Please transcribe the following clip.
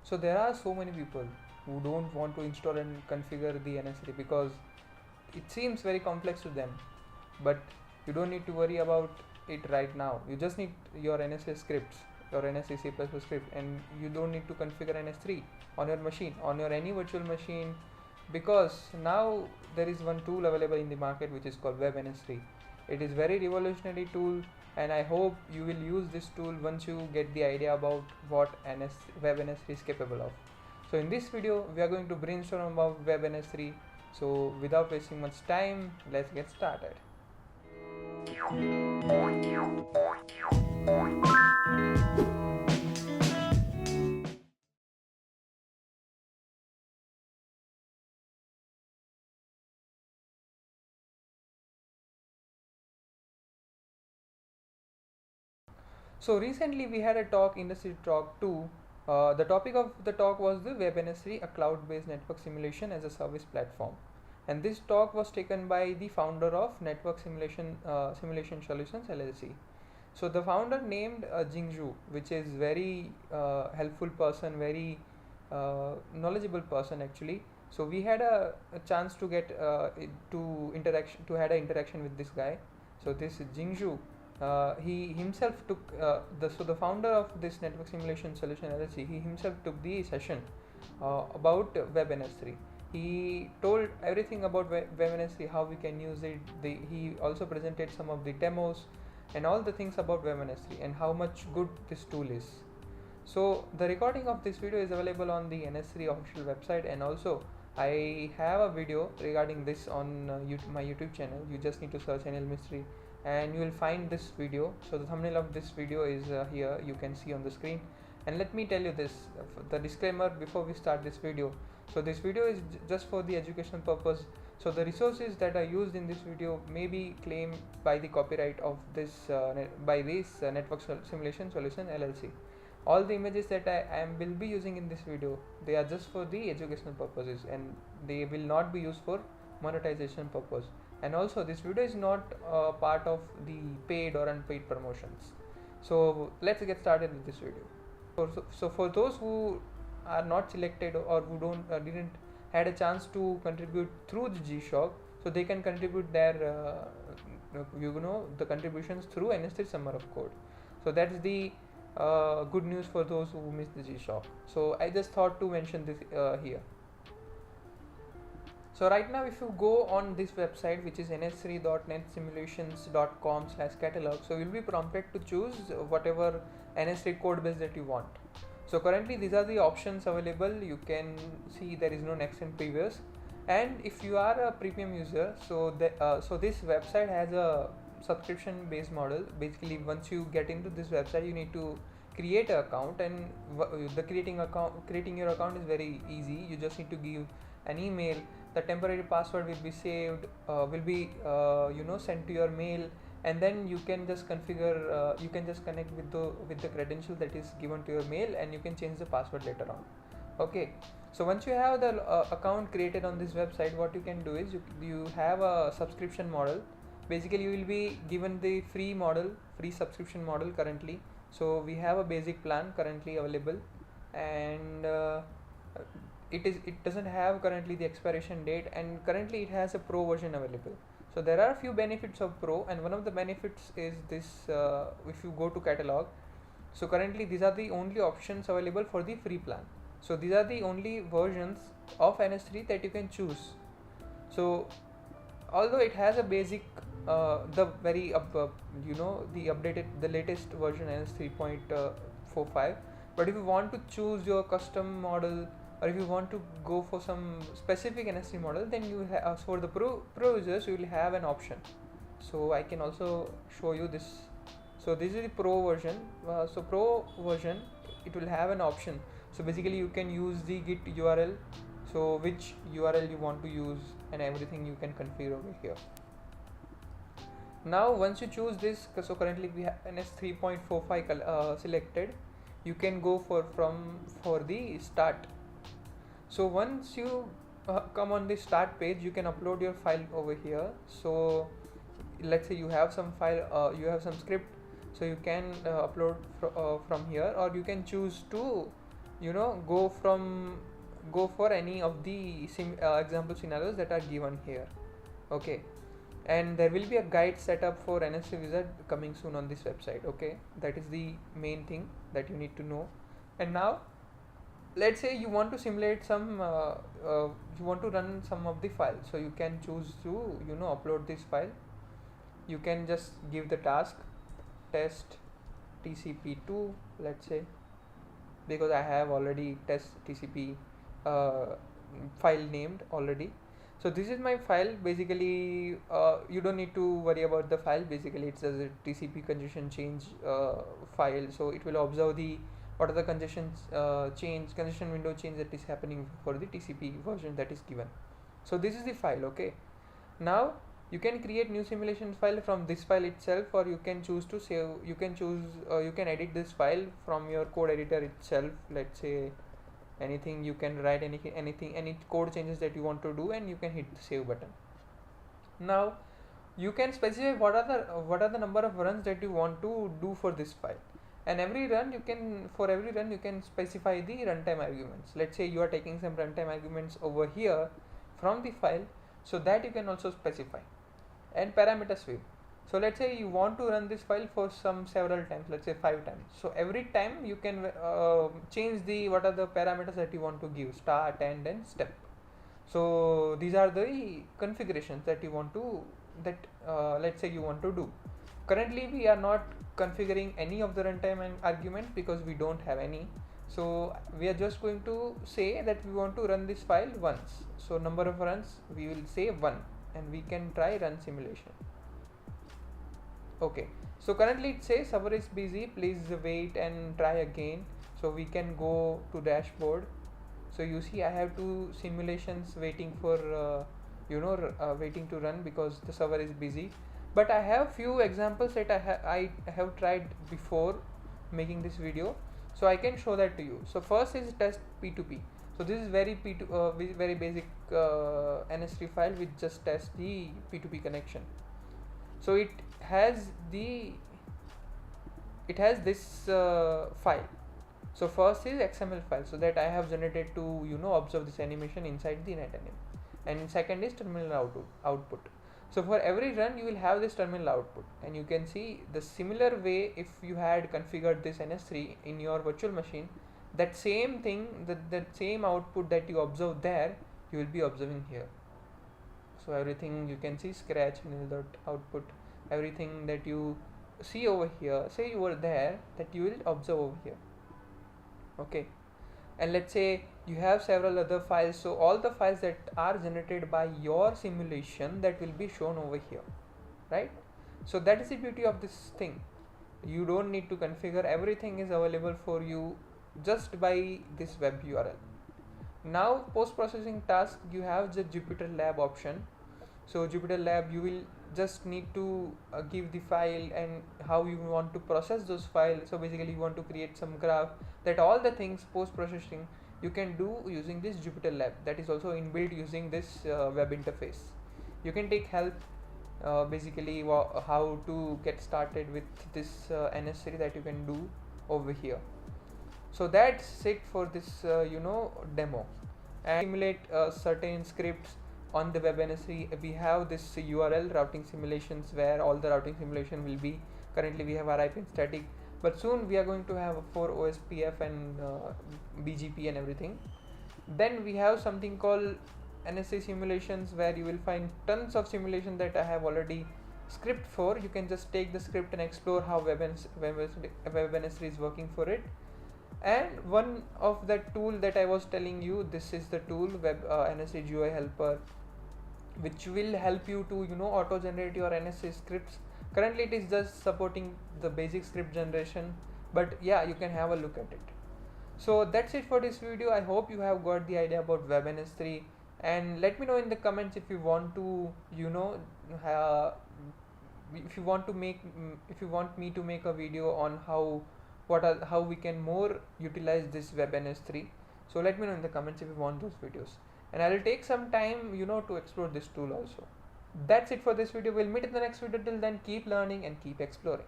So there are so many people who don't want to install and configure the NS-3 because it seems very complex to them. But you don't need to worry about it right now. You just need your NSA scripts, your NSA C++ script, and you don't need to configure NS3 on your machine, on your any virtual machine, because now there is one tool available in the market which is called Web-NS3. It is very revolutionary tool, and I hope you will use this tool once you get the idea about what Web-NS3 is capable of. So in this video we are going to brainstorm about Web-NS3. So without wasting much time, let's get started. So recently we had a talk, industry talk 2. The topic of the talk was the Web-NS3, a cloud-based network simulation as a service platform. And this talk was taken by the founder of Network Simulation Solutions LLC. So the founder named Jingzhu, which is very helpful person, very knowledgeable person actually. So we had a chance to get to had an interaction with this guy. So this Jingzhu, he himself took the founder of this Network Simulation Solution LLC. He himself took the session about Web-NS3. He told everything about Web-NS3, how we can use it. He also presented some of the demos and all the things about Web-NS3 and how much good this tool is. So the recording of this video is available on the NS3 official website, and also I have a video regarding this on my YouTube channel. You just need to search NL Mystery and you will find this video. So the thumbnail of this video is here, you can see on the screen. And let me tell you this, the disclaimer before we start this video. So this video is just for the educational purpose. So the resources that are used in this video may be claimed by the copyright of this Network Simulation Solution LLC. All the images that I will be using in this video, they are just for the educational purposes and they will not be used for monetization purpose. And also this video is not part of the paid or unpaid promotions. So let's get started with this video. So for those who are not selected or who didn't had a chance to contribute through the G-Shock, so they can contribute their the contributions through NS3 Summer of Code. So that's the good news for those who missed the G-Shock. So I just thought to mention this here. So right now if you go on this website, which is ns3.netsimulations.com/catalog, so you'll be prompted to choose whatever NS3 code base that you want. So currently these are the options available. You can see there is no next and previous, and if you are a premium user, so this website has a subscription based model. Basically once you get into this website, you need to create an account, and creating your account is very easy. You just need to give an email. The temporary password will be saved, will be sent to your mail, and then you can just configure, you can just connect with the credential that is given to your mail, and you can change the password later on. Okay, so once you have the account created on this website, what you can do is you have a subscription model. Basically you will be given the free subscription model currently. So we have a basic plan currently available, and it doesn't have currently the expiration date, and currently it has a pro version available. So there are a few benefits of pro, and one of the benefits is this, if you go to catalog, so currently these are the only options available for the free plan. So these are the only versions of NS3 that you can choose. So although it has a basic the latest version NS3.45, but if you want to choose your custom model, or if you want to go for some specific NS3 model, then you have, for the pro users, you will have an option. So I can also show you this. So this is the pro version. So pro version, it will have an option. So basically you can use the git URL, so which URL you want to use, and everything you can configure over here. Now once you choose this, so currently we have NS3.45 selected, you can go for the start. So once you come on the start page, you can upload your file over here. So let's say you have some file, you have some script, so you can upload from here, or you can choose to go for any of the example scenarios that are given here. Okay, and there will be a guide set up for NS3 wizard coming soon on this website. Okay, that is the main thing that you need to know. And now let's say you want to simulate some you want to run some of the files, so you can choose to upload this file. You can just give the task test tcp2, let's say, because I have already test tcp file named already. So this is my file. Basically you don't need to worry about the file. Basically it's a tcp congestion change file, so it will observe the what are the congestion window change that is happening for the tcp version that is given. So this is the file. Okay, now you can create new simulation file from this file itself, or you can choose to save, you can edit this file from your code editor itself. Let's say anything, you can write any code changes that you want to do, and you can hit the save button. Now you can specify what are the number of runs that you want to do for this file, and for every run you can specify the runtime arguments. Let's say you are taking some runtime arguments over here from the file, so that you can also specify. And parameter sweep, so let's say you want to run this file for several times, let's say 5 times. So every time you can change the what are the parameters that you want to give: start, end, and step. So these are the configurations that you want to let's say you want to do. Currently we are not configuring any of the runtime and arguments because we don't have any. So we are just going to say that we want to run this file once. So number of runs, we will say 1, and we can try run simulation. Okay, so currently it says server is busy, please wait and try again. So we can go to dashboard. So you see I have 2 simulations waiting for waiting to run because the server is busy. But I have few examples that I have tried before making this video, so I can show that to you. So first is test p2p. So this is very very basic NS3 file which just tests the p2p connection. So it has this file. So first is XML file, so that I have generated to observe this animation inside the NetAnim, and second is terminal output. So for every run you will have this terminal output, and you can see the similar way if you had configured this NS3 in your virtual machine, that same thing, that same output that you observe there, you will be observing here. So everything you can see, scratch nil output, everything that you see over here, say you were there, that you will observe over here. Okay, and let's say you have several other files, so all the files that are generated by your simulation, that will be shown over here, right? So that is the beauty of this thing. You don't need to configure, everything is available for you just by this web URL. Now post-processing task, you have the Jupyter Lab option. So Jupyter Lab, you will just need to give the file and how you want to process those files. So basically you want to create some graph, that all the things post-processing you can do using this Jupyter Lab, that is also inbuilt using this web interface. You can take help basically how to get started with this NS3 that you can do over here. So that's it for this demo. And simulate certain scripts on the Web-NS3. We have this URL routing simulations where all the routing simulation will be. Currently we have RIP and static, but soon we are going to have for OSPF and BGP and everything. Then we have something called NS3 simulations, where you will find tons of simulation that I have already script for. You can just take the script and explore how Web-NS3 is working for it. And one of that tool that I was telling you, this is the tool NS3 GUI helper, which will help you to auto generate your NS3 scripts. Currently it is just supporting the basic script generation, but yeah, you can have a look at it. So that's it for this video. I hope you have got the idea about Web-NS3, and let me know in the comments if you want to if you want me to make a video on how we can more utilize this Web-NS3. So let me know in the comments if you want those videos, and I will take some time to explore this tool also. That's it for this video. We'll meet in the next video. Till then, keep learning and keep exploring.